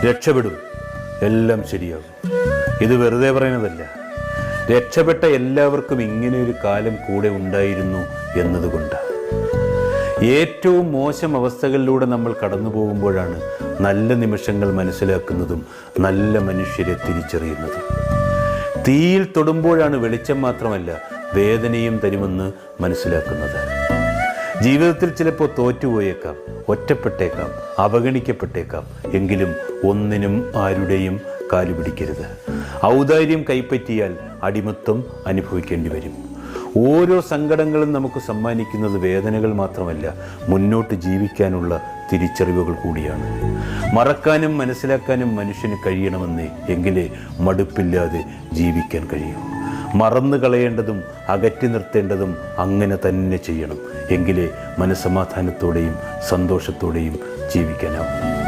രക്ഷപ്പെടും, എല്ലാം ശരിയാകും. ഇത് വെറുതെ പറയുന്നതല്ല. രക്ഷപ്പെട്ട എല്ലാവർക്കും ഇങ്ങനെയൊരു കാലം കൂടെ ഉണ്ടായിരുന്നു എന്നതുകൊണ്ട്. ഏറ്റവും മോശം അവസ്ഥകളിലൂടെ നമ്മൾ കടന്നു പോകുമ്പോഴാണ് നല്ല നിമിഷങ്ങൾ മനസ്സിലാക്കുന്നതും നല്ല മനുഷ്യരെ തിരിച്ചറിയുന്നതും. തീയിൽ തൊടുമ്പോഴാണ് വെളിച്ചം മാത്രമല്ല വേദനയും തരുമെന്ന് മനസ്സിലാക്കുന്നത്. ജീവിതത്തിൽ ചിലപ്പോൾ തോറ്റുപോയേക്കാം, ഒറ്റപ്പെട്ടേക്കാം, അവഗണിക്കപ്പെട്ടേക്കാം. എങ്കിലും ഒന്നിനും ആരുടെയും കാലു പിടിക്കരുത്. ഔദാര്യം കൈപ്പറ്റിയാൽ അടിമത്വം അനുഭവിക്കേണ്ടി വരും. ഓരോ സങ്കടങ്ങളും നമുക്ക് സമ്മാനിക്കുന്നത് വേദനകൾ മാത്രമല്ല, മുന്നോട്ട് ജീവിക്കാനുള്ള തിരിച്ചറിവുകൾ കൂടിയാണ്. മറക്കാനും മനസ്സിലാക്കാനും മനുഷ്യന് കഴിയണമെന്നേ, എങ്കിലേ മടുപ്പില്ലാതെ ജീവിക്കാൻ കഴിയൂ. മറന്നു കളയേണ്ടതും അകറ്റി നിർത്തേണ്ടതും അങ്ങനെ തന്നെ ചെയ്യണം. എങ്കിലേ മനസ്സമാധാനത്തോടെയും സന്തോഷത്തോടെയും ജീവിക്കാനാവും.